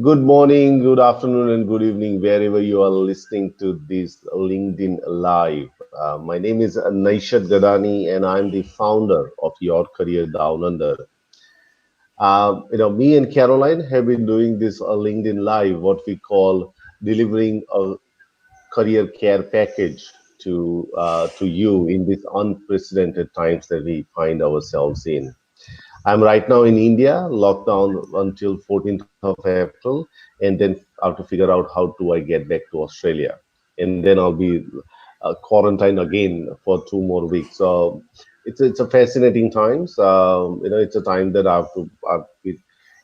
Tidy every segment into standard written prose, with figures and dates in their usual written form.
Good morning, good afternoon, and good evening, wherever you are listening to this LinkedIn Live. My name is Naishat Gadani, and I'm the founder of Your Career Down Under. Me and Caroline have been doing this LinkedIn Live, what we call delivering a career care package to you in these unprecedented times that we find ourselves in. I'm right now in India, lockdown until 14th of April, and then I have to figure out how do I get back to Australia, and then I'll be quarantined again for 2 more weeks. So it's a fascinating times. It's a time that I've been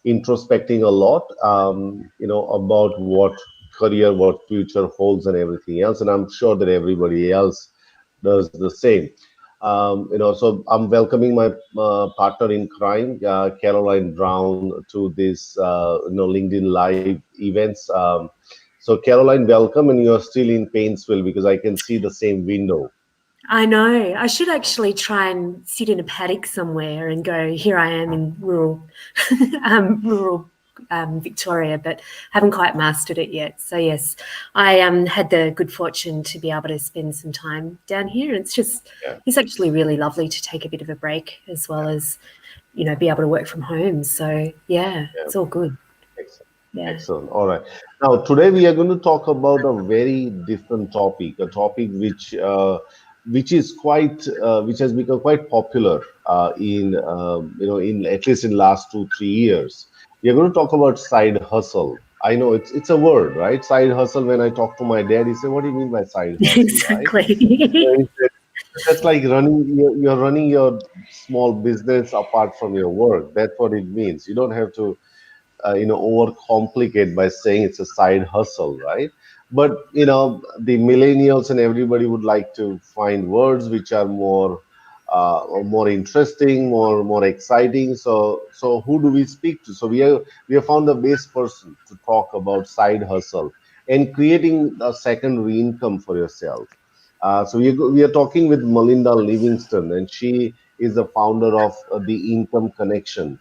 introspecting a lot. About what career, what future holds, and everything else, and I'm sure that everybody else does the same. So I'm welcoming my partner in crime, Caroline Brown, to this LinkedIn Live events. So Caroline, welcome, and you're still in Painesville because I can see the same window. I know. I should actually try and sit in a paddock somewhere and go, here I am in rural Victoria, but haven't quite mastered it yet. So yes, I had the good fortune to be able to spend some time down here. Yeah, It's actually really lovely to take a bit of a break as well as, be able to work from home. So yeah, yeah. it's all good. Excellent. Yeah. Excellent. All right. Now, today we are going to talk about a very different topic, a topic which has become quite popular in at least in last 2 3 years. We are going to talk about side hustle. I know it's a word, right? Side hustle. When I talk to my dad, he said, "What do you mean by side hustle?" Right? Exactly. He said, that's like you're running your small business apart from your work. That's what it means. You don't have to overcomplicate by saying it's a side hustle, right? But the millennials and everybody would like to find words which are more interesting, more exciting. So who do we speak to? So we have found the best person to talk about side hustle and creating a secondary income for yourself. So we are talking with Melinda Livingstone, and she is the founder of the Income Connection.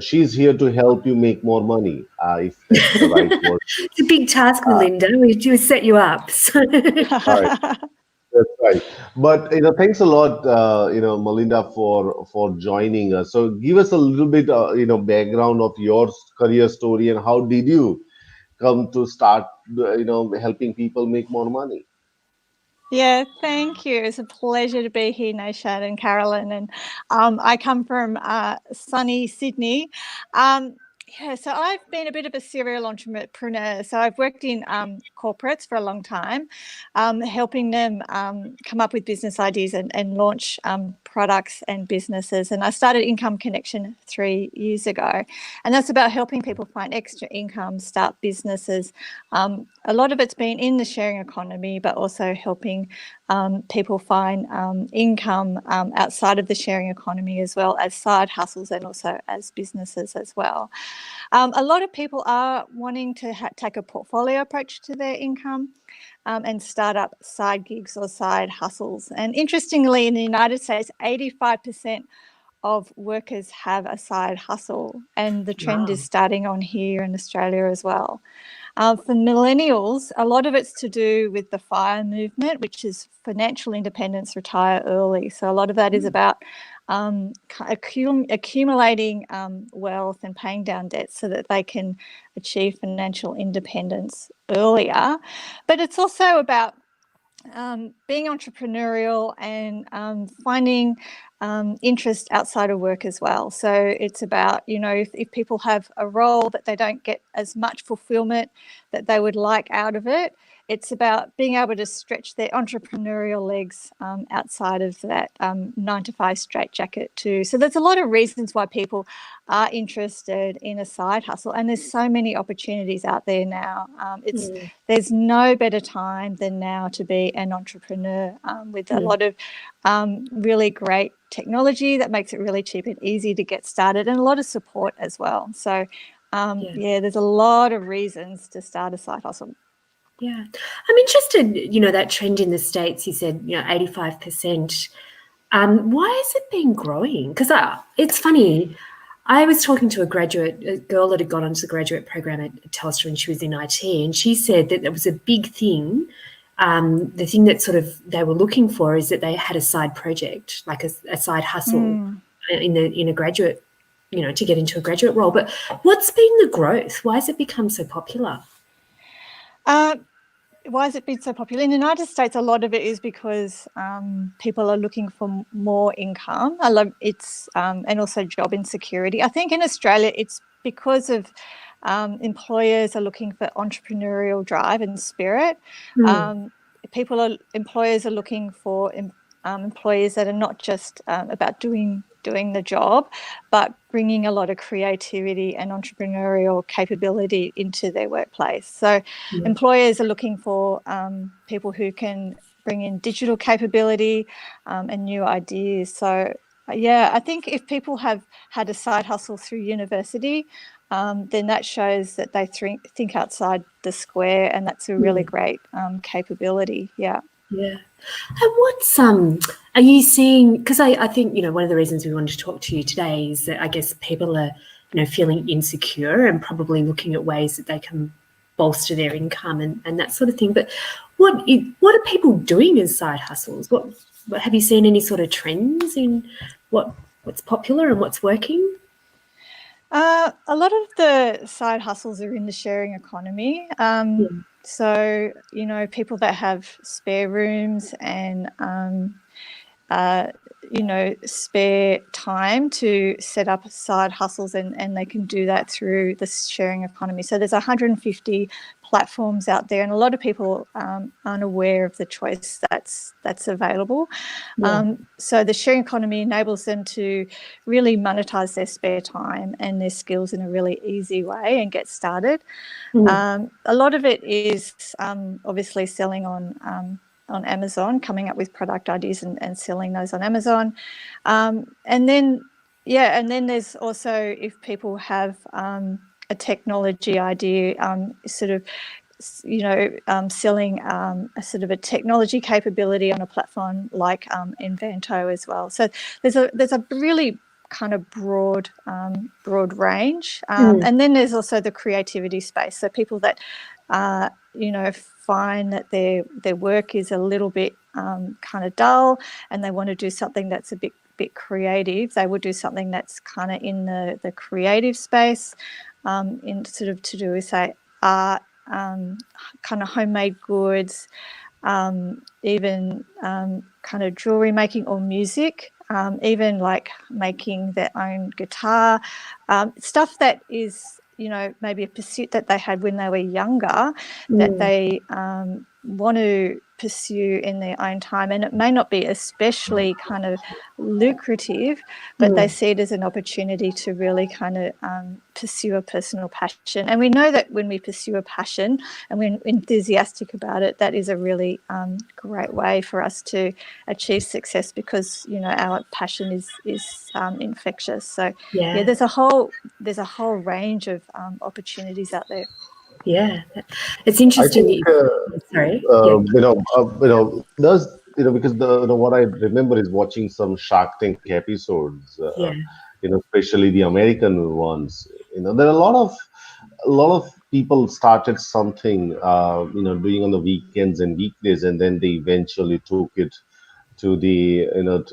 She's here to help you make more money, if that's the right word. It's a big task, Uh, Melinda. We do set you up. So all right, that's right. But thanks a lot, Melinda, for joining us. So give us a little bit, background of your career story and how did you come to start, helping people make more money? Yeah, thank you. It's a pleasure to be here, Naishat and Carolyn. And I come from sunny Sydney. Um, so I've been a bit of a serial entrepreneur. So I've worked in corporates for a long time, helping them come up with business ideas and launch products and businesses. And I started Income Connection 3 years ago. And that's about helping people find extra income, start businesses. A lot of it's been in the sharing economy, but also helping people find income outside of the sharing economy, as well as side hustles and also as businesses as well. A lot of people are wanting to take a portfolio approach to their income and start up side gigs or side hustles. And interestingly, in the United States, 85% of workers have a side hustle, and the trend wow. is starting on here in Australia as well. For millennials, a lot of it's to do with the FIRE movement, which is financial independence, retire early. So a lot of that is about accumulating wealth and paying down debt so that they can achieve financial independence earlier. But it's also about being entrepreneurial and finding interest outside of work as well. So it's about, if people have a role that they don't get as much fulfillment that they would like out of it, it's about being able to stretch their entrepreneurial legs outside of that 9 to 5 straitjacket too. So there's a lot of reasons why people are interested in a side hustle, and there's so many opportunities out there now. There's no better time than now to be an entrepreneur with a lot of really great technology that makes it really cheap and easy to get started, and a lot of support as well. So there's a lot of reasons to start a side hustle. Yeah. I'm interested, that trend in the States, you said, 85%. Why has it been growing? Because it's funny. I was talking to a girl that had gone onto the graduate program at Telstra, and she was in IT, and she said that it was a big thing. The thing that sort of they were looking for is that they had a side project, like a side hustle in a graduate, to get into a graduate role. But what's been the growth? Why has it become so popular? Why has it been so popular? In the United States, a lot of it is because people are looking for more income. And also job insecurity. I think in Australia, it's because of employers are looking for entrepreneurial drive and spirit. Employers are looking for employees that are not just about doing the job, but bringing a lot of creativity and entrepreneurial capability into their workplace. So employers are looking for people who can bring in digital capability and new ideas. So, I think if people have had a side hustle through university, then that shows that they think outside the square, and that's a really great capability. Yeah. Yeah. And what's are you seeing, because I think, one of the reasons we wanted to talk to you today is that I guess people are, feeling insecure and probably looking at ways that they can bolster their income and that sort of thing. But what are people doing as side hustles? What have you seen any sort of trends in what's popular and what's working? A lot of the side hustles are in the sharing economy. So, people that have spare rooms and, spare time to set up side hustles, and they can do that through the sharing economy. So there's 150 platforms out there, and a lot of people aren't aware of the choice that's available. So the sharing economy enables them to really monetize their spare time and their skills in a really easy way and get started. A lot of it is obviously selling on Amazon, coming up with product ideas and selling those on Amazon. And then there's also, if people have a technology idea, selling a sort of a technology capability on a platform like Invanto as well. So there's a really kind of broad range. And then there's also the creativity space. So people that find that their work is a little bit kind of dull, and they want to do something that's a bit creative. They will do something that's kind of in the creative space, in sort of to do with, say, art, kind of homemade goods, even kind of jewelry making or music, even like making their own guitar, stuff that is, maybe a pursuit that they had when they were younger, that they want to pursue in their own time. And it may not be especially kind of lucrative, but they see it as an opportunity to really kind of pursue a personal passion. And we know that when we pursue a passion and we're enthusiastic about it, that is a really great way for us to achieve success, because our passion is infectious. So there's a whole range of opportunities out there. Yeah, it's interesting. Sorry. There's because what I remember is watching some Shark Tank episodes. Especially the American ones. There are a lot of people started something, doing on the weekends and weekdays, and then they eventually took it to the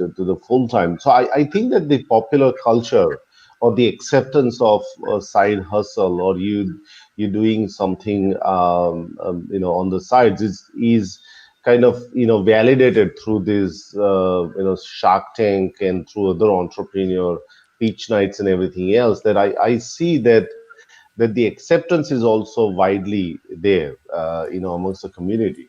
to the full time. So I think that the popular culture or the acceptance of a side hustle, or you doing something on the sides, is kind of validated through this Shark Tank and through other entrepreneur pitch nights and everything else, that I see that the acceptance is also widely there amongst the community.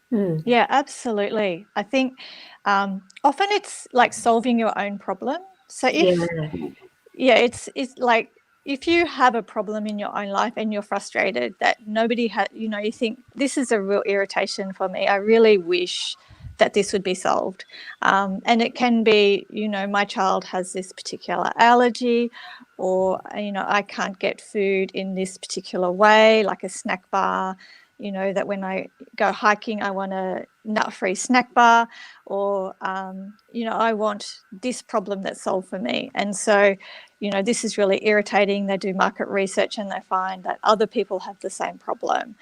Yeah, absolutely. I think often it's like solving your own problem. So it's like, if you have a problem in your own life and you're frustrated that nobody had, you think, this is a real irritation for me. I really wish that this would be solved. And it can be, my child has this particular allergy, or, I can't get food in this particular way, like a snack bar. That when I go hiking, I want a nut-free snack bar, or, I want this problem that's solved for me. And so this is really irritating. They do market research and they find that other people have the same problem.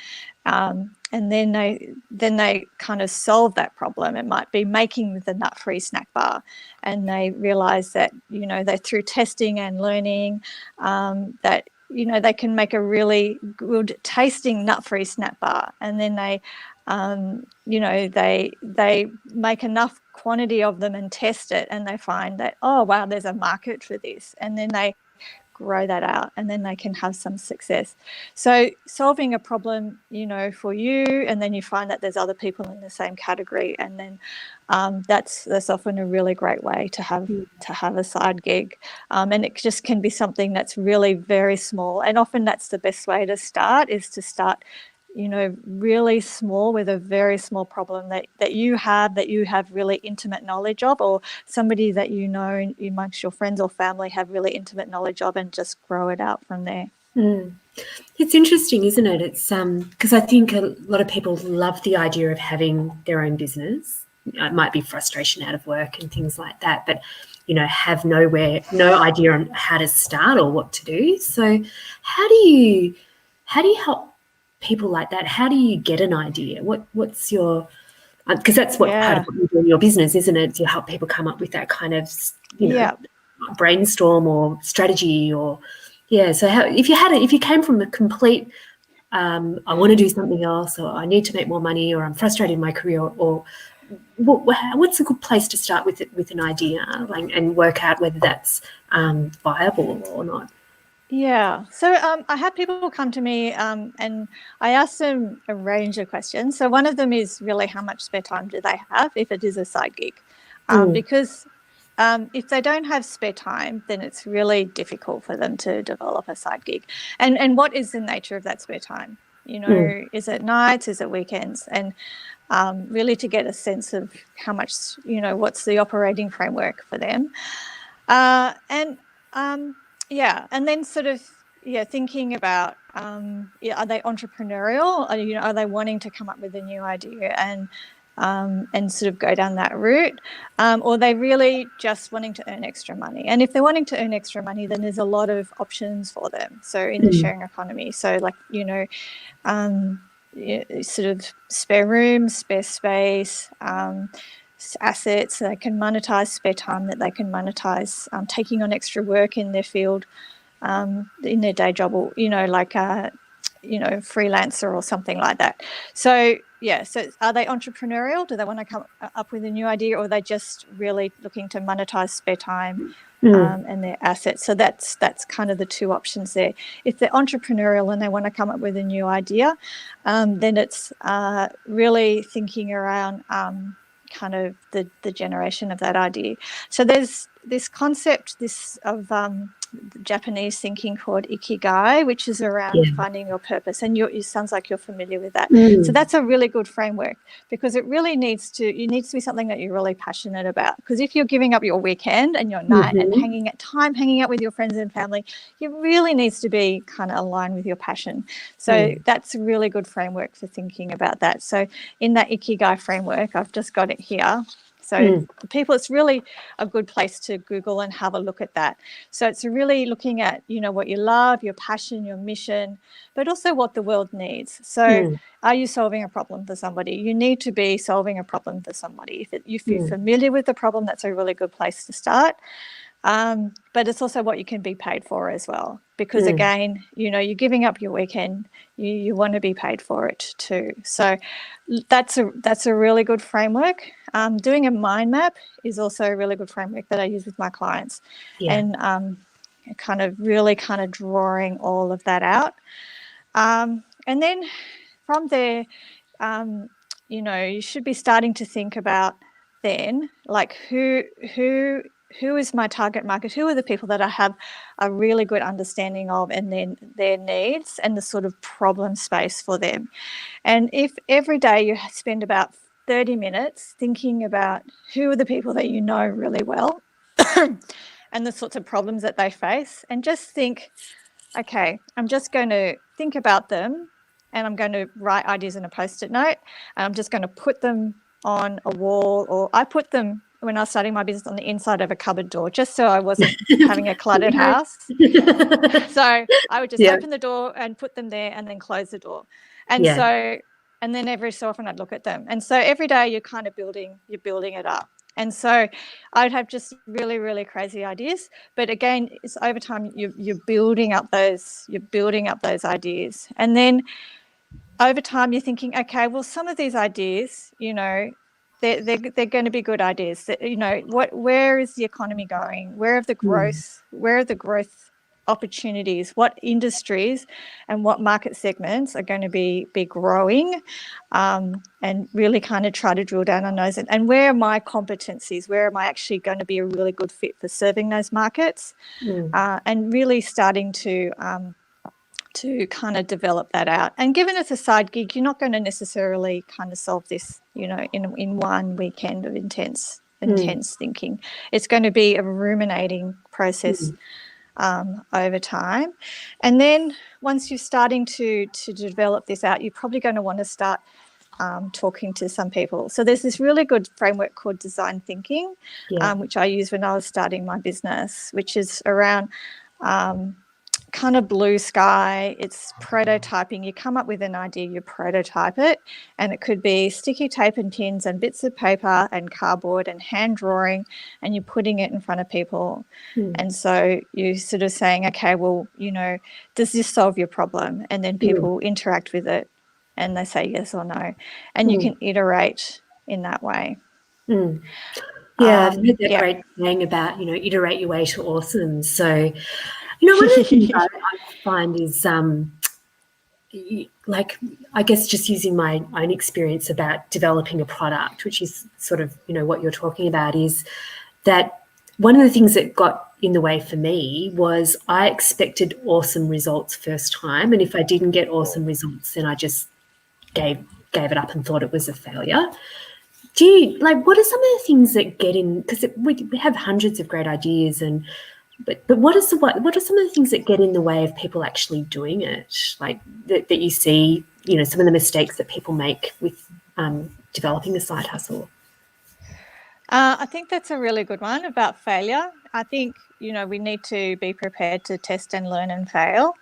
And then they kind of solve that problem. It might be making the nut-free snack bar, and they realise that they through testing and learning that they can make a really good tasting nut-free snack bar, and then they they make enough quantity of them and test it, and they find that, oh wow, there's a market for this, and then they grow that out, and then they can have some success. So solving a problem for you, and then you find that there's other people in the same category, and then that's often a really great way to have a side gig, and it just can be something that's really very small, and often that's the best way to start, is to start really small with a very small problem that you have really intimate knowledge of, or somebody that amongst your friends or family have really intimate knowledge of, and just grow it out from there. It's interesting, isn't it? It's because I think a lot of people love the idea of having their own business. It might be frustration out of work and things like that, but have no idea on how to start or what to do. So how do you help people like that? How do you get an idea? What's your because that's what part of what you do in your business, isn't it? You help people come up with that kind of brainstorm or strategy, or so if you came from a complete I want to do something else, or I need to make more money, or I'm frustrated in my career, or what's a good place to start with an idea, and work out whether that's viable or not? Yeah. So I have people come to me and I ask them a range of questions. So one of them is really, how much spare time do they have if it is a side gig? Because if they don't have spare time, then it's really difficult for them to develop a side gig. And what is the nature of that spare time? Is it nights? Is it weekends? And really to get a sense of how much, what's the operating framework for them. And then sort of thinking about are they entrepreneurial? Are they wanting to come up with a new idea and sort of go down that route, or are they really just wanting to earn extra money? And if they're wanting to earn extra money, then there's a lot of options for them. So in the sharing economy, so sort of spare rooms, spare space, assets. They can monetize spare time, that they can monetize taking on extra work in their field, in their day job, or freelancer or something like that. So so are they entrepreneurial? Do they want to come up with a new idea, or are they just really looking to monetize spare time and their assets? So that's kind of the two options there. If they're entrepreneurial and they want to come up with a new idea, then it's really thinking around kind of the generation of that idea. So there's this concept of Japanese thinking called ikigai, which is around finding your purpose, and it sounds like you're familiar with that. So that's a really good framework, because it really needs to be something that you're really passionate about. Because if you're giving up your weekend and your night and hanging out with your friends and family, it really needs to be kind of aligned with your passion. So that's a really good framework for thinking about that. So in that ikigai framework, I've just got it here. So the people, it's really a good place to Google and have a look at that. So it's really looking at, what you love, your passion, your mission, but also what the world needs. So are you solving a problem for somebody? You need to be solving a problem for somebody. If you're familiar with the problem, that's a really good place to start. But it's also what you can be paid for as well, because again, you're giving up your weekend, you want to be paid for it too. So that's a really good framework. Doing a mind map is also a really good framework that I use with my clients, and kind of drawing all of that out. And then from there, you should be starting to think about then, like, who is my target market? Who are the people that I have a really good understanding of, and then their needs and the sort of problem space for them. And if every day you spend about 30 minutes thinking about who are the people that you know really well and the sorts of problems that they face, and just think, okay, I'm just going to think about them, and I'm going to write ideas in a Post-it note, and I'm just going to put them on a wall, or I put them when I was starting my business on the inside of a cupboard door, just so I wasn't having a cluttered house. So I would just open the door and put them there and then close the door. And so, and then every so often I'd look at them. And so every day you're kind of building it up. And so I'd have just really, really crazy ideas. But again, it's over time you're building up those ideas. And then over time you're thinking, okay, well, some of these ideas, you know, they're going to be good ideas. You know, where is the economy going? Where are the growth opportunities? What industries and what market segments are going to be growing? And really kind of try to drill down on those. And where are my competencies? Where am I actually going to be a really good fit for serving those markets? And really starting to kind of develop that out. And given it's a side gig, you're not going to necessarily kind of solve this, you know, in one weekend of intense thinking. It's going to be a ruminating process over time. And then once you're starting to develop this out, you're probably going to want to start talking to some people. So there's this really good framework called design thinking, which I used when I was starting my business, which is around kind of blue sky. It's prototyping. You come up with an idea, you prototype it, and it could be sticky tape and pins and bits of paper and cardboard and hand drawing, and you're putting it in front of people. And so you're sort of saying, okay, well, you know, does this solve your problem? And then people interact with it and they say yes or no. And you can iterate in that way. Yeah, I've heard that great saying about, you know, iterate your way to awesome. So, you know, one of the things I find is, like, I guess just using my own experience about developing a product, which is sort of, you know, what you're talking about, is that one of the things that got in the way for me was I expected awesome results first time. And if I didn't get awesome results, then I just gave it up and thought it was a failure. Do you, like, what are some of the things that get in, because we have hundreds of great ideas, and but what are some of the things that get in the way of people actually doing it, like that you see, you know, some of the mistakes that people make with developing a side hustle? I think that's a really good one about failure. I think, you know, we need to be prepared to test and learn and fail,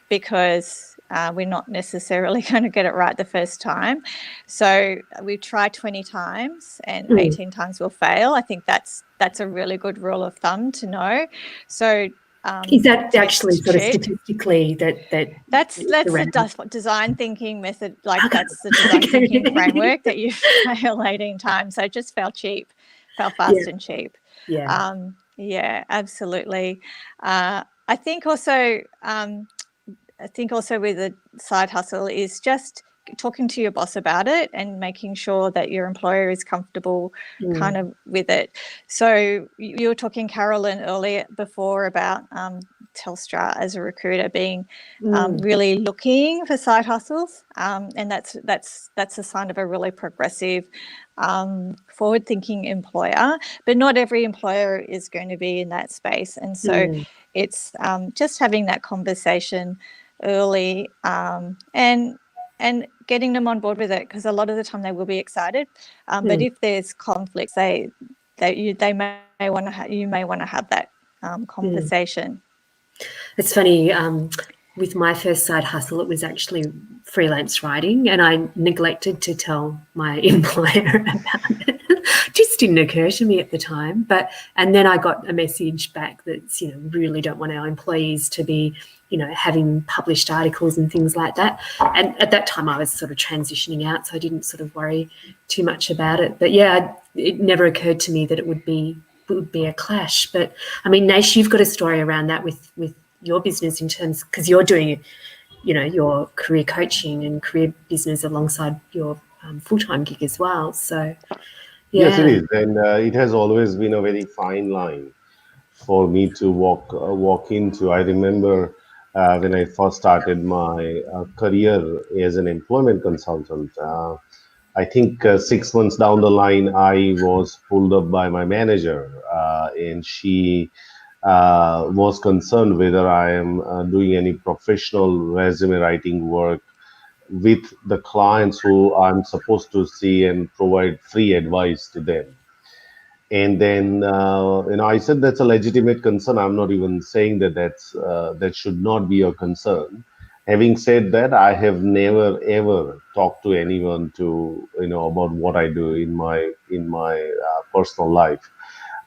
because we're not necessarily going to get it right the first time. So we try 20 times and 18 times we'll fail. I think that's a really good rule of thumb to know. So is that actually sort of statistically that's the design thinking method, like that's the design thinking framework, that you fail 18 times. So just fail fast and cheap. Yeah, absolutely. I think also with a side hustle is just talking to your boss about it and making sure that your employer is comfortable kind of with it. So you were talking, Carolyn, earlier before about Telstra as a recruiter being really looking for side hustles, and that's a sign of a really progressive, forward-thinking employer. But not every employer is going to be in that space, and so it's just having that conversation early, and getting them on board with it, because a lot of the time they will be excited, but if there's conflicts, you may want to have that conversation. It's funny, with my first side hustle, it was actually freelance writing, and I neglected to tell my employer about it. Just didn't occur to me at the time. And then I got a message back that's, you know, really don't want our employees to be, you know, having published articles and things like that. And at that time I was sort of transitioning out, so I didn't sort of worry too much about it. But yeah, it never occurred to me that it would be a clash. But I mean, Naish, you've got a story around that with your business, in terms, because you're doing, you know, your career coaching and career business alongside your full-time gig as well. So yeah. Yes, it is, and it has always been a very fine line for me to walk into. I remember when I first started my career as an employment consultant. I think 6 months down the line, I was pulled up by my manager, and she was concerned whether I am doing any professional resume writing work with the clients who I'm supposed to see and provide free advice to them. And then, I said that's a legitimate concern. I'm not even saying that that should not be a concern. Having said that, I have never ever talked to anyone to, about what I do in my personal life,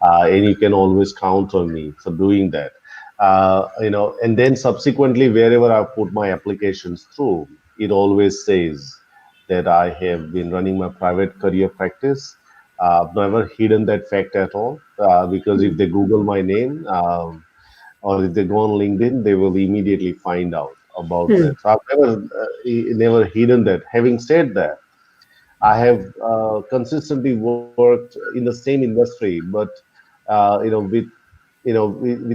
and you can always count on me for doing that. And then subsequently, wherever I put my applications through, it always says that I have been running my private career practice. I've never hidden that fact at all, because if they Google my name, or if they go on LinkedIn, they will immediately find out about Hmm. that. So I've never hidden that. Having said that, I have consistently worked in the same industry, but with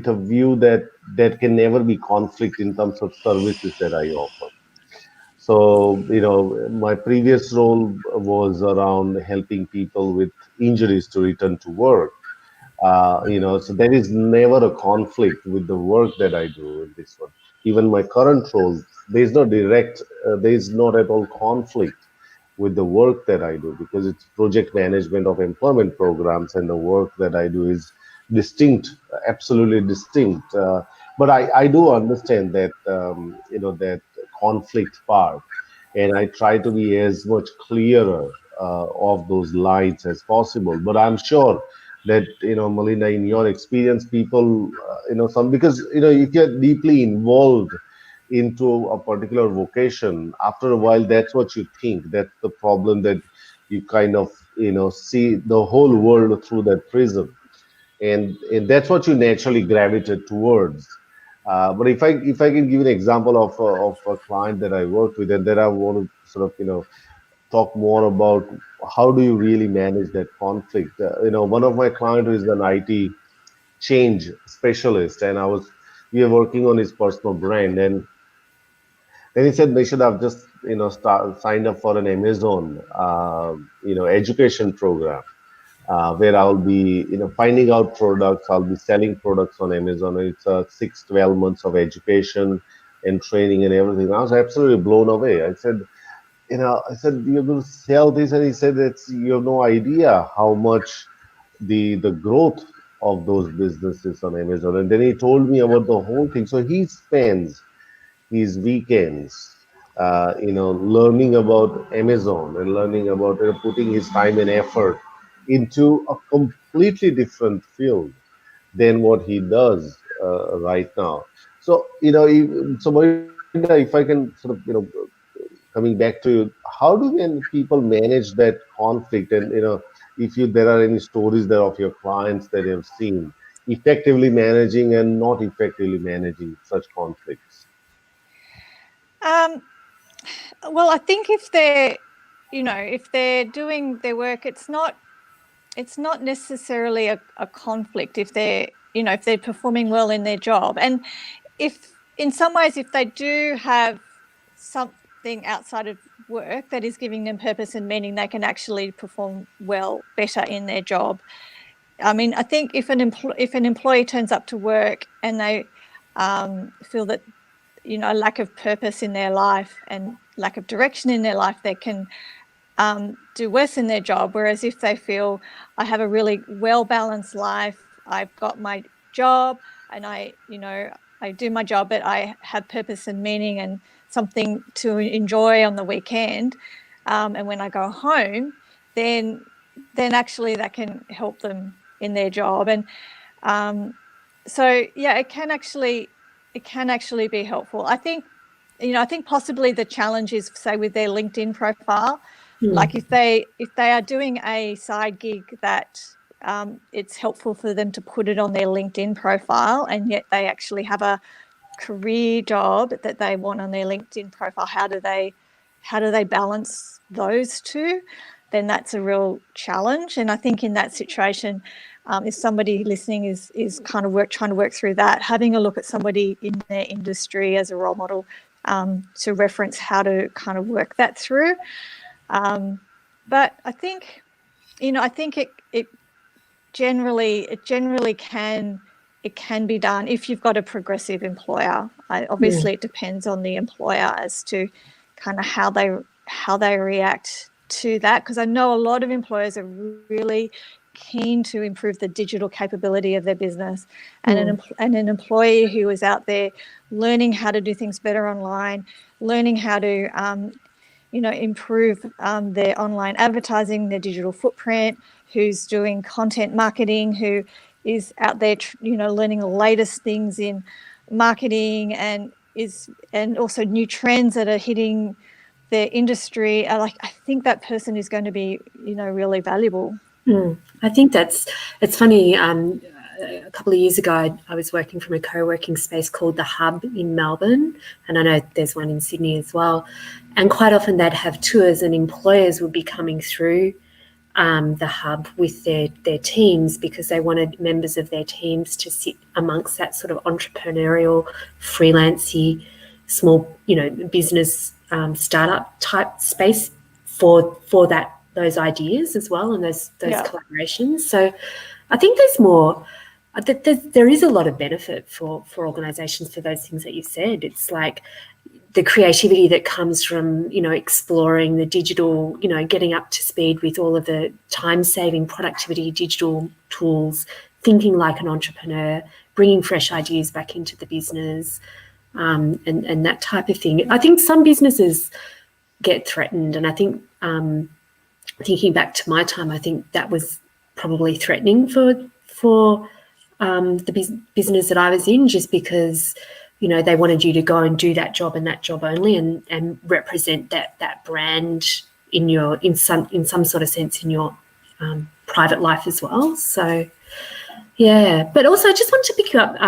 a view that can never be conflict in terms of services that I offer. So, my previous role was around helping people with injuries to return to work. So there is never a conflict with the work that I do in this one. Even my current role, there is not at all conflict with the work that I do, because it's project management of employment programs, and the work that I do is distinct, absolutely distinct. But I do understand that conflict part, and I try to be as much clearer of those lines as possible. But I'm sure that, Melinda, in your experience, people, some, because if you're deeply involved into a particular vocation, after a while, that's what you think. That's the problem, that you kind of, see the whole world through that prism, and that's what you naturally gravitate towards. But if I can give an example of a client that I worked with, and then I want to sort of, talk more about how do you really manage that conflict. One of my clients is an IT change specialist, and we are working on his personal brand, and then he said they should have just, signed up for an Amazon, education program, where I'll be, finding out products. I'll be selling products on Amazon. It's a 6-12 months of education and training and everything. I was absolutely blown away. I said, you're going to sell this, and he said, it's you have no idea how much the growth of those businesses on Amazon. And then he told me about the whole thing. So he spends his weekends, learning about Amazon, and learning about, putting his time and effort into a completely different field than what he does right now. So, Marinda, if I can sort of, coming back to you, how do people manage that conflict? And, if there are any stories there of your clients that you have seen effectively managing and not effectively managing such conflicts. Um, well, I think if they're doing their work, it's not necessarily a conflict if they're performing well in their job. And if in some ways, if they do have something outside of work that is giving them purpose and meaning, they can actually perform better in their job. I mean, I think if an employee turns up to work and they feel that lack of purpose in their life and lack of direction in their life, they can do worse in their job. Whereas if they feel, I have a really well-balanced life, I've got my job and I do my job, but I have purpose and meaning and something to enjoy on the weekend. And when I go home, then actually that can help them in their job. And so, yeah, it can actually be helpful. I think possibly the challenge is, say, with their LinkedIn profile. Like if they are doing a side gig that it's helpful for them to put it on their LinkedIn profile, and yet they actually have a career job that they want on their LinkedIn profile. How do they balance those two? Then that's a real challenge. And I think in that situation, if somebody listening is kind of trying to work through that, having a look at somebody in their industry as a role model to reference how to kind of work that through. But I think, it generally can be done if you've got a progressive employer. Obviously, it depends on the employer as to kind of how they react to that, because I know a lot of employers are really keen to improve the digital capability of their business, and an employee who was out there learning how to do things better online, learning how to improve their online advertising, their digital footprint, who's doing content marketing, who is out there learning the latest things in marketing, and also new trends that are hitting their industry. I think that person is going to be really valuable. I think it's funny. A couple of years ago, I was working from a co-working space called The Hub in Melbourne, and I know there's one in Sydney as well. And quite often they'd have tours, and employers would be coming through the Hub with their teams, because they wanted members of their teams to sit amongst that sort of entrepreneurial, freelancey, small, business startup type space for those ideas as well, and those collaborations. So I think there's more. There is a lot of benefit for organisations for those things that you said. It's like the creativity that comes from, exploring the digital, getting up to speed with all of the time-saving productivity digital tools, thinking like an entrepreneur, bringing fresh ideas back into the business, and that type of thing. I think some businesses get threatened, and I think thinking back to my time, I think that was probably threatening for the business that I was in, just because they wanted you to go and do that job and that job only, and represent that brand in some sort of sense in your private life as well. So yeah, but also I just want to pick you up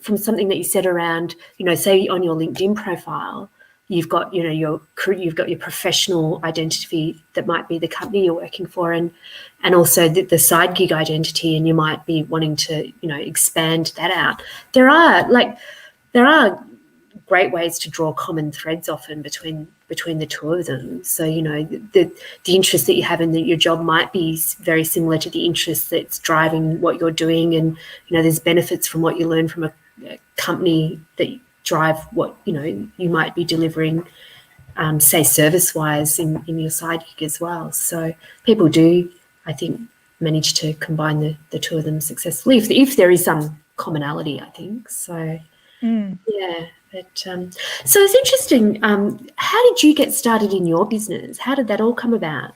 from something that you said around, say on your LinkedIn profile, you've got your professional identity that might be the company you're working for, and also the side gig identity, and you might be wanting to expand that out. There are great ways to draw common threads often between the two of them. So the interest that you have in your job might be very similar to the interest that's driving what you're doing, and there's benefits from what you learn from a company that drive what you might be delivering, say service-wise in your side gig as well. So people do, I think, manage to combine the two of them successfully if there is some commonality, I think. So yeah, but so it's interesting. How did you get started in your business? How did that all come about?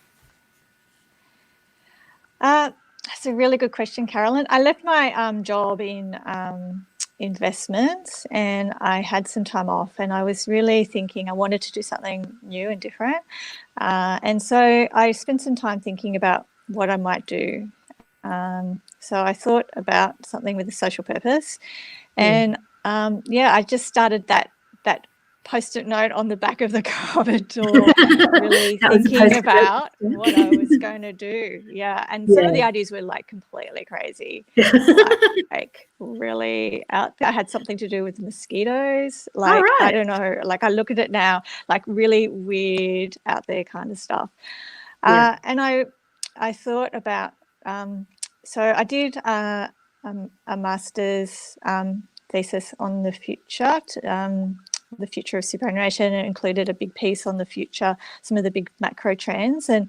That's a really good question, Carolyn. I left my job in investments, and I had some time off, and I was really thinking I wanted to do something new and different. And so I spent some time thinking about what I might do. So I thought about something with a social purpose, and I just started that Post-it note on the back of the cupboard door, really thinking about what I was going to do. Yeah, and some of the ideas were like completely crazy, like really out there. I had something to do with mosquitoes. Like I don't know. Like I look at it now, like really weird, out there kind of stuff. And I thought about. So I did a master's thesis on the future. The future of superannuation, and included a big piece on the future, some of the big macro trends, and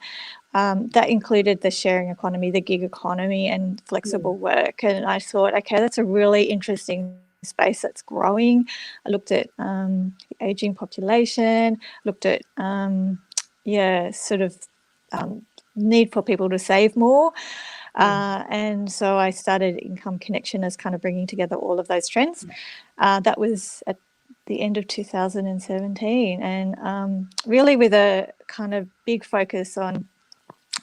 that included the sharing economy, the gig economy, and flexible work. And I thought, okay, that's a really interesting space that's growing. I looked at the aging population, looked at need for people to save more. And so I started Income Connection as kind of bringing together all of those trends. That was at the end of 2017, and really with a kind of big focus on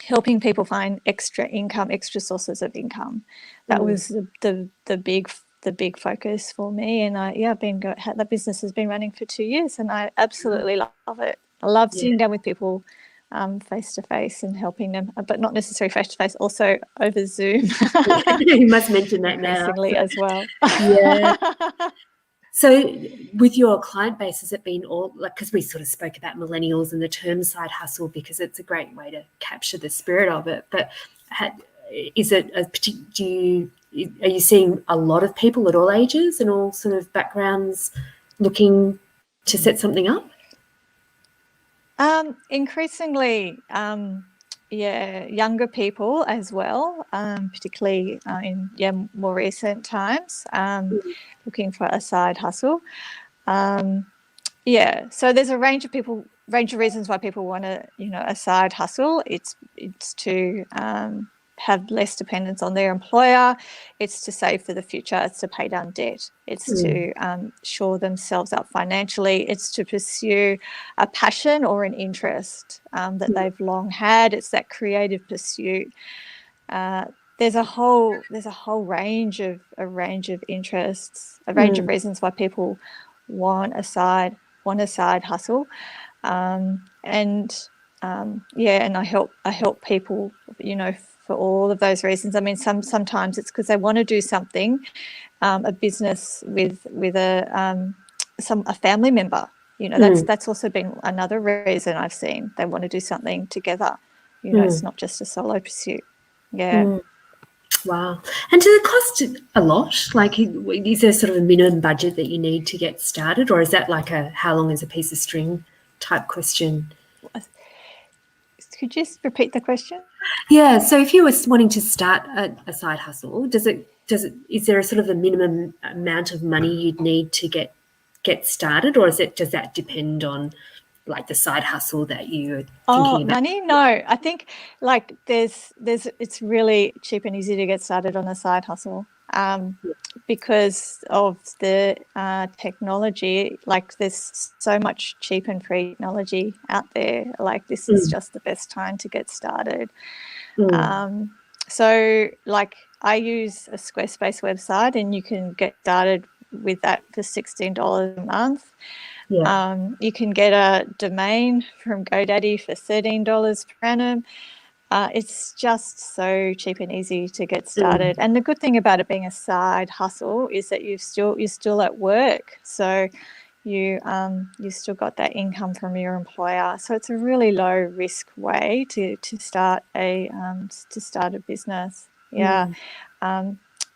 helping people find extra income, extra sources of income. That was the big focus for me. And that business has been running for 2 years, and I absolutely love it. I love sitting down with people face to face and helping them, but not necessarily face to face, also over Zoom. You must mention that now. As well. Yeah. So with your client base, has it been all, like, because we sort of spoke about millennials and the term side hustle because it's a great way to capture the spirit of it, but is it are you seeing a lot of people at all ages and all sort of backgrounds looking to set something up? Increasingly, younger people as well, particularly in more recent times, looking for a side hustle. So there's a range of reasons why people want a side hustle. It's to have less dependence on their employer. It's to save for the future. It's to pay down debt. It's to shore themselves up financially. It's to pursue a passion or an interest that they've long had. It's that creative pursuit. There's a whole range of interests, a range of reasons why people want a side hustle, and I help people, for all of those reasons. I mean, sometimes it's because they want to do something, a business with a family member. That's also been another reason I've seen. They want to do something together. It's not just a solo pursuit. Yeah. Wow. And does it cost a lot? Like, is there sort of a minimum budget that you need to get started, or is that like a how long is a piece of string type question? Could you just repeat the question? Yeah. So if you were wanting to start a side hustle, is there a sort of a minimum amount of money you'd need to get started, or does that depend on like the side hustle that you're thinking about? Money? No, I think like it's really cheap and easy to get started on a side hustle, because of the technology. Like, there's so much cheap and free technology out there. Like, this is just the best time to get started. So like, I use a Squarespace website, and you can get started with that for $16 a month. Yeah. You can get a domain from GoDaddy for $13 per annum. It's just so cheap and easy to get started. And the good thing about it being a side hustle is that you're still at work, so you still got that income from your employer. So it's a really low risk way to start a business. Yeah.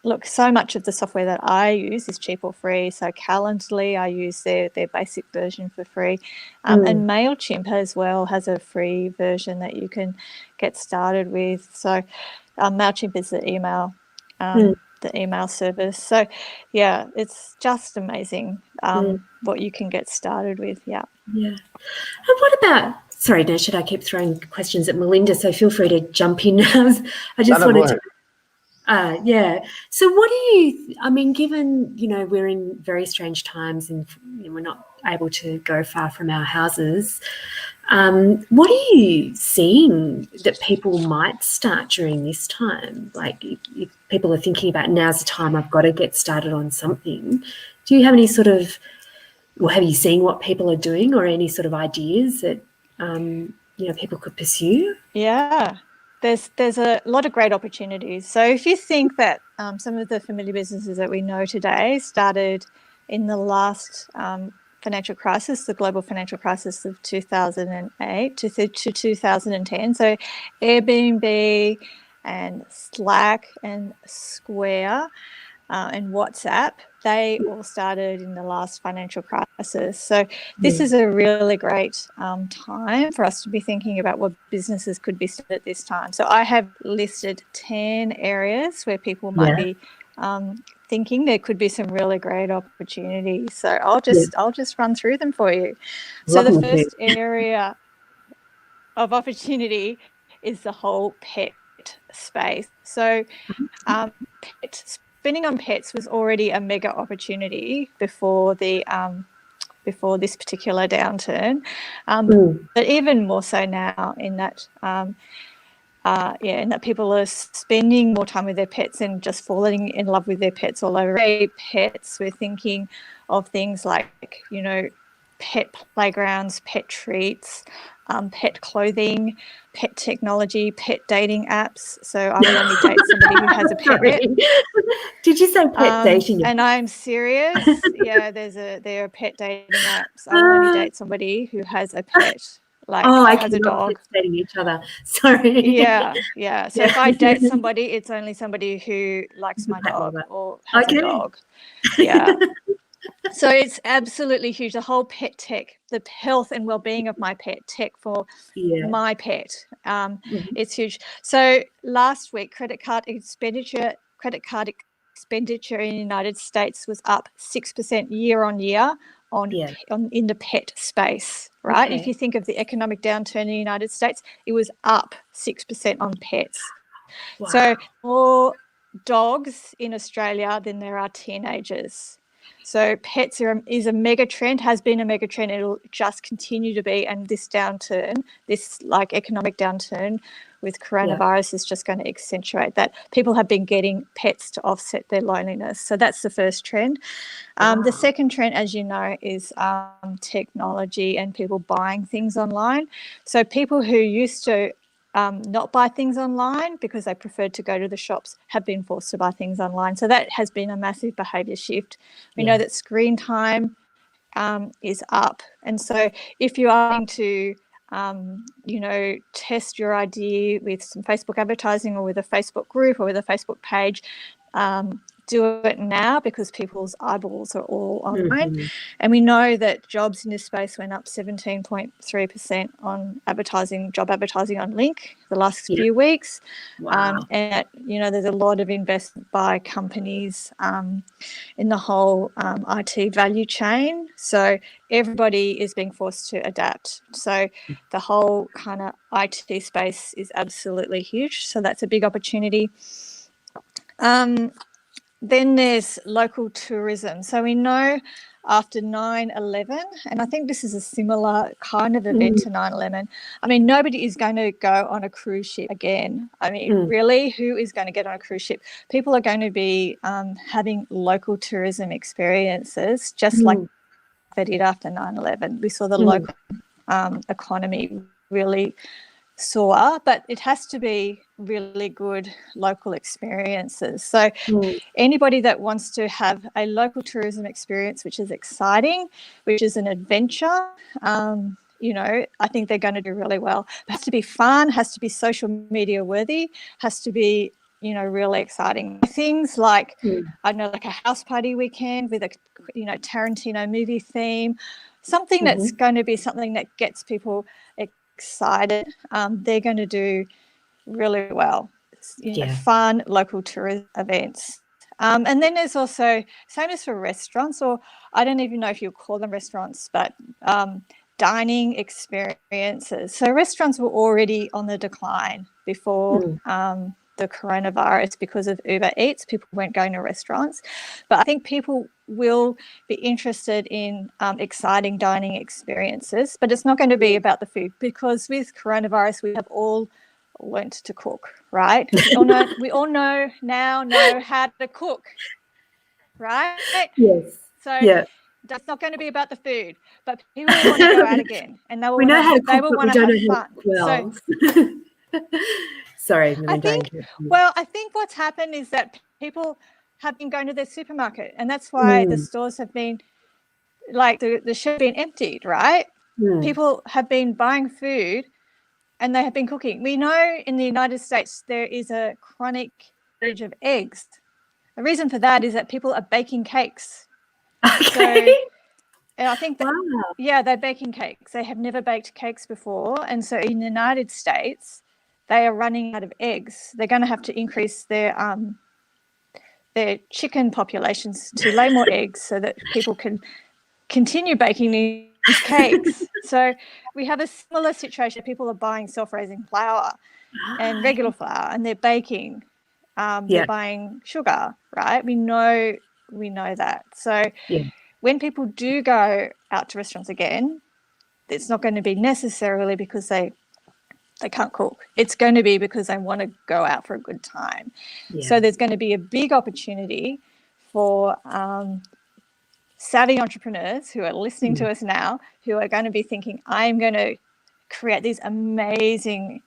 Look, so much of the software that I use is cheap or free. So Calendly, I use their basic version for free. And MailChimp as well has a free version that you can get started with. So MailChimp is the email service. So, yeah, it's just amazing what you can get started with. Yeah. Yeah. And what about, sorry, Nashad, I keep throwing questions at Melinda, so feel free to jump in now. I just wanted to... So what do you, I mean, given, we're in very strange times and we're not able to go far from our houses, what are you seeing that people might start during this time? Like, if people are thinking about, now's the time, I've got to get started on something. Do you have any sort of, or have you seen what people are doing, or any sort of ideas that, people could pursue? Yeah. There's a lot of great opportunities. So if you think that some of the familiar businesses that we know today started in the last financial crisis, the global financial crisis of 2008 to 2010, so Airbnb and Slack and Square and WhatsApp, they all started in the last financial crisis. So this is a really great time for us to be thinking about what businesses could be started at this time. So I have listed 10 areas where people might be thinking there could be some really great opportunities. So I'll just run through them for you. So the first area of opportunity is the whole pet space. So spending on pets was already a mega opportunity before this particular downturn, but even more so now, in that people are spending more time with their pets and just falling in love with their pets all over. Pets, we're thinking of things like pet playgrounds, pet treats, pet clothing, pet technology, pet dating apps. So I will only date somebody who has a pet. Did you say pet dating? And I'm serious. Yeah, there are pet dating apps. I will only date somebody who has a pet. Like, has a dog. Dating each other. Sorry. Yeah. So if I date somebody, it's only somebody who likes my dog or has a dog. Yeah. So it's absolutely huge. The whole pet tech, the health and well-being of my pet tech for my pet. It's huge. So last week, credit card expenditure in the United States was up 6% year on year in the pet space, right? Okay. If you think of the economic downturn in the United States, it was up 6% on pets. Wow. So more dogs in Australia than there are teenagers. So pets is a mega trend, has been a mega trend. It'll just continue to be. And this downturn, this like economic downturn with coronavirus is just going to accentuate that. People have been getting pets to offset their loneliness. So that's the first trend. The second trend, as you know, is technology and people buying things online. So people who used to not buy things online because they preferred to go to the shops have been forced to buy things online. So that has been a massive behaviour shift. We know that screen time is up. And so if you are going to, test your idea with some Facebook advertising or with a Facebook group or with a Facebook page, do it now because people's eyeballs are all online. And we know that jobs in this space went up 17.3% on job advertising on Link the last few weeks. Wow. And, there's a lot of investment by companies in the whole IT value chain. So everybody is being forced to adapt. So the whole kind of IT space is absolutely huge. So that's a big opportunity. Then there's local tourism. So we know after 9/11, and I think this is a similar kind of event to 9/11. I mean, nobody is going to go on a cruise ship again. I mean, really, who is going to get on a cruise ship? People are going to be having local tourism experiences just like they did after 9/11. We saw the local economy really soar, but it has to be really good local experiences. So anybody that wants to have a local tourism experience, which is exciting, which is an adventure, I think they're going to do really well. It has to be fun, has to be social media worthy, has to be, really exciting. Things like, I don't know, like a house party weekend with a, Tarantino movie theme, something that's going to be something that gets people excited. They're going to do really well. Fun local tourism events. And then there's also, same as for restaurants, or I don't even know if you call them restaurants, but dining experiences. So restaurants were already on the decline before the coronavirus because of Uber Eats. People weren't going to restaurants. But I think people will be interested in exciting dining experiences, but it's not going to be about the food because with coronavirus, we have all learnt to cook, right? We all know how to cook, right? Yes. So it's not going to be about the food, but people will want to go out again, and they will want to have fun. Well. Sorry, Melinda. I think what's happened is that people have been going to their supermarket, and that's why the stores have been like the shelves have been emptied, right? People have been buying food and they have been cooking. We know in the United States there is a chronic shortage of eggs. The reason for that is that people are baking cakes. Okay. And I think that, they're baking cakes. They have never baked cakes before. And so in the United States, they are running out of eggs. They're going to have to increase their chicken populations to lay more eggs so that people can continue baking these cakes. So we have a similar situation. People are buying self-raising flour and regular flour, and they're baking. They're buying sugar, right? We know that. So when people do go out to restaurants again, it's not going to be necessarily because they can't cook. It's going to be because they want to go out for a good time. So there's going to be a big opportunity for savvy entrepreneurs who are listening to us now, who are going to be thinking, I'm going to create these amazing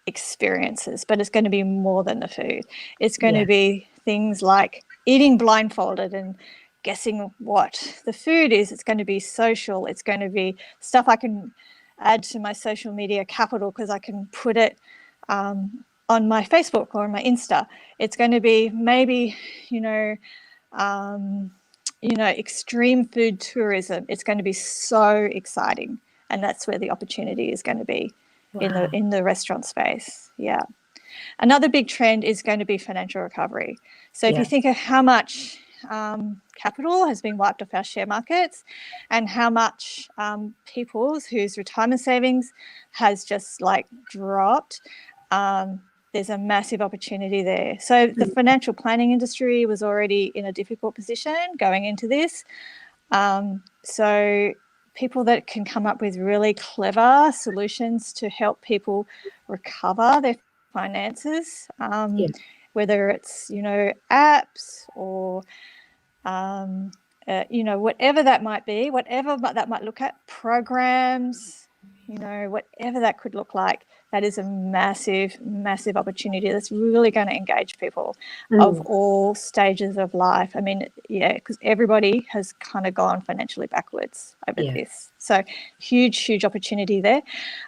experiences, but it's going to be more than the food. It's going to be things like eating blindfolded and guessing what the food is. It's going to be social. It's going to be stuff I can add to my social media capital because I can put it on my Facebook or on my Insta. It's going to be maybe, extreme food tourism. It's going to be so exciting, and that's where the opportunity is going to be in the restaurant space. Yeah. Another big trend is going to be financial recovery. So if you think of how much capital has been wiped off our share markets, and how much people's whose retirement savings has just like dropped, there's a massive opportunity there. So the financial planning industry was already in a difficult position going into this. So people that can come up with really clever solutions to help people recover their finances, whether it's, apps or, whatever that might be, whatever that might look at, programs, whatever that could look like, that is a massive, massive opportunity that's really going to engage people of all stages of life. I mean, because everybody has kind of gone financially backwards over this. So huge, huge opportunity there.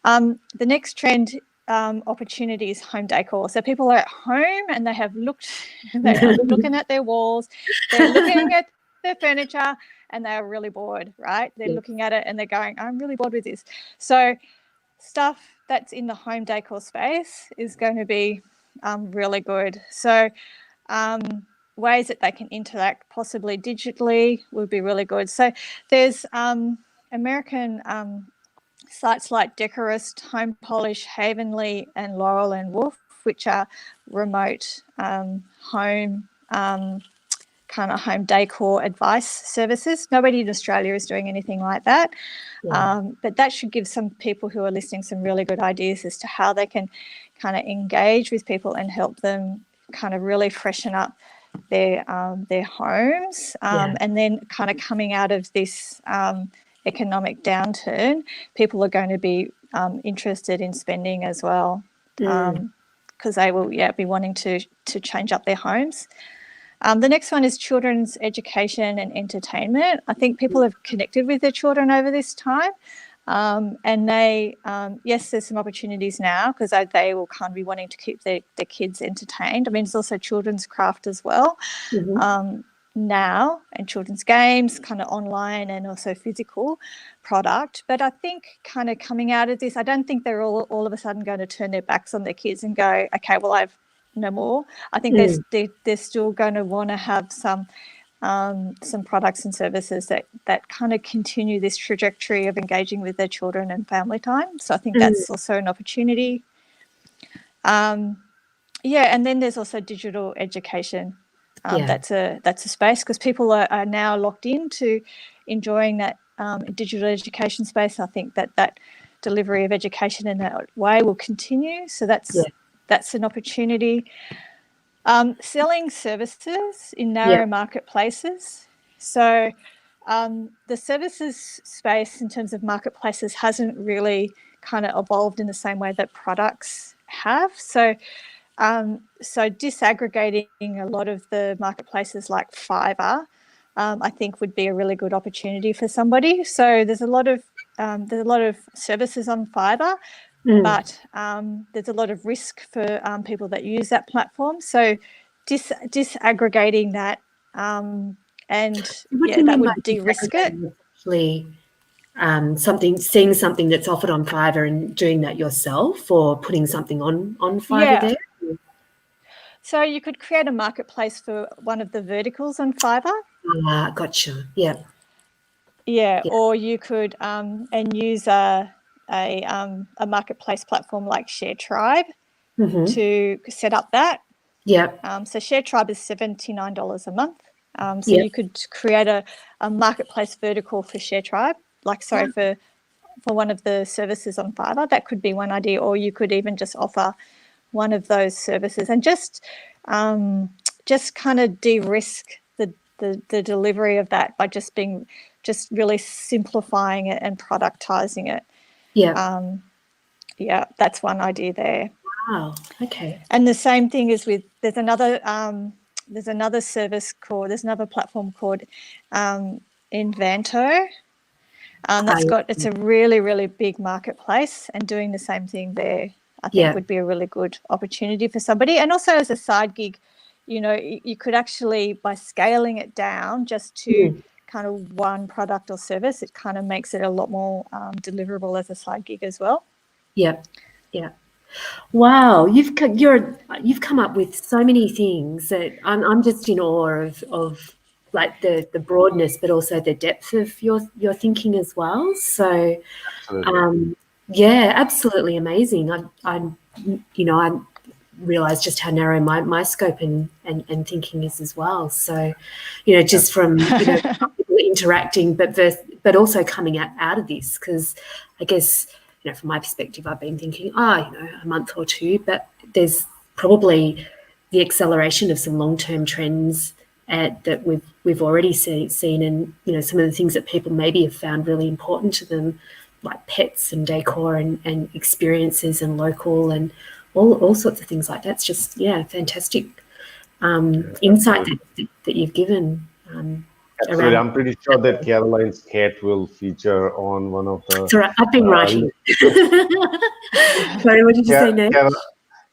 The next trend opportunity is home decor. So people are at home and they are looking at their walls, they're looking at their furniture, and they are really bored, right? They're looking at it and they're going, I'm really bored with this. So stuff that's in the home decor space is going to be really good. So ways that they can interact possibly digitally would be really good. So there's American sites like Decorist, Home Polish, Havenly, and Laurel and Wolf, which are remote home kind of home decor advice services. Nobody in Australia is doing anything like that. But that should give some people who are listening some really good ideas as to how they can kind of engage with people and help them kind of really freshen up their homes. And then kind of coming out of this economic downturn, people are going to be interested in spending as well, because they will be wanting to change up their homes. The next one is children's education and entertainment. I think people have connected with their children over this time, and they, yes, there's some opportunities now because they will kind of be wanting to keep their kids entertained. I mean, there's also children's craft as well now, and children's games, kind of online and also physical product. But I think kind of coming out of this, I don't think they're all of a sudden going to turn their backs on their kids and go, okay, well, I've no more. I think they're still going to want to have some products and services that kind of continue this trajectory of engaging with their children and family time. So I think that's also an opportunity. And then there's also digital education. That's a space because people are now locked into enjoying that digital education space. I think that delivery of education in that way will continue. So that's an opportunity. Selling services in narrow marketplaces. So the services space in terms of marketplaces hasn't really kind of evolved in the same way that products have. So disaggregating a lot of the marketplaces like Fiverr, I think would be a really good opportunity for somebody. So there's a lot of services on Fiverr, but there's a lot of risk for people that use that platform. So disaggregating that and that would de-risk it. Actually, seeing something that's offered on Fiverr and doing that yourself, or putting something on Fiverr there. So you could create a marketplace for one of the verticals on Fiverr. Gotcha. Yeah. Or you could and use a marketplace platform like ShareTribe to set up that. So ShareTribe is $79 a month. So you could create a marketplace vertical for ShareTribe, for one of the services on Fiverr. That could be one idea, or you could even just offer one of those services and just kind of de-risk the delivery of that by just really simplifying it and productizing it. That's one idea there. Wow. Okay. And the same thing is there's another platform called Invanto. It's a really, really big marketplace, and doing the same thing there I think would be a really good opportunity for somebody. And also as a side gig, you could actually, by scaling it down just to kind of one product or service, it kind of makes it a lot more deliverable as a side gig as well. Yeah. Wow, you've come up with so many things that I'm just in awe of like the broadness, but also the depth of your thinking as well. So, yeah, absolutely amazing. I realize just how narrow my scope and thinking is as well. So, just from people interacting, but also coming out of this, because I guess from my perspective, I've been thinking, a month or two, but there's probably the acceleration of some long-term trends that we've already seen, and some of the things that people maybe have found really important to them, like pets and decor and experiences and local and all sorts of things like that. It's just fantastic insight that you've given. Absolutely. I'm pretty sure that Caroline's cat will feature on one of the. It's all right. I've been writing. Sorry, what did you say, Nate?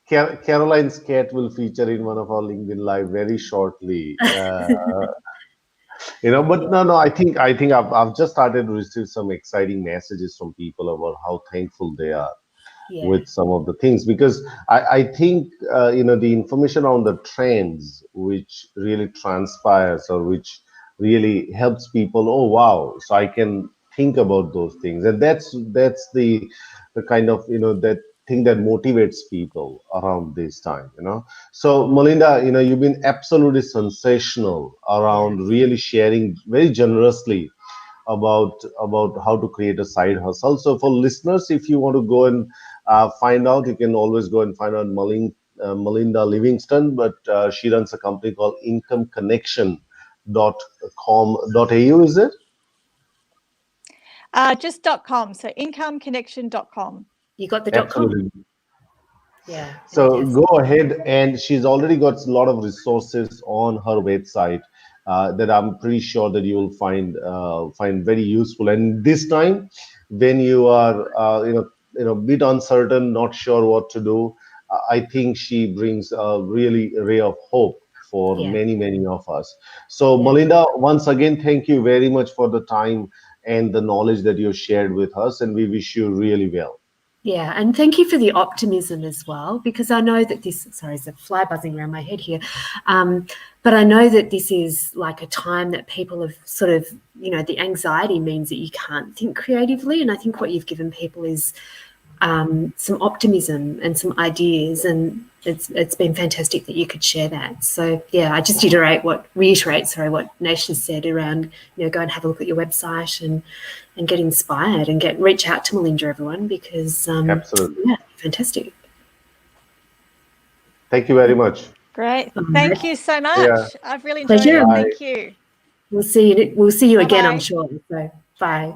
Caroline's cat will feature in one of our LinkedIn Live very shortly. But no, I think I've just started to receive some exciting messages from people about how thankful they are with some of the things, because I think the information on the trends which really transpires, or which really helps people, oh wow, so I can think about those things, and that's the kind of that thing that motivates people around this time. So Melinda, you've been absolutely sensational around really sharing very generously about how to create a side hustle. So for listeners, if you want to go and find out, you can always go and find out Melinda Livingstone, but she runs a company called incomeconnection.com.au, is it? Just .com, so incomeconnection.com. You got the Absolutely. .com? Yeah. So go ahead, and she's already got a lot of resources on her website that I'm pretty sure that you will find very useful. And this time, when you are a bit uncertain, not sure what to do, I think she brings a really ray of hope for many of us. So Melinda, once again, thank you very much for the time and the knowledge that you shared with us, and we wish you really well. Yeah, and thank you for the optimism as well, because I know that there's a fly buzzing around my head here, but I know that this is like a time that people have sort of, the anxiety means that you can't think creatively, and I think what you've given people is some optimism and some ideas, and it's been fantastic that you could share that. So I just reiterate what Nash has said around, go and have a look at your website and get inspired and reach out to Melinda, everyone, because absolutely, fantastic. Thank you very much. Great, thank you so much. I've really enjoyed it. Thank you. We'll see you again, I'm sure. So bye.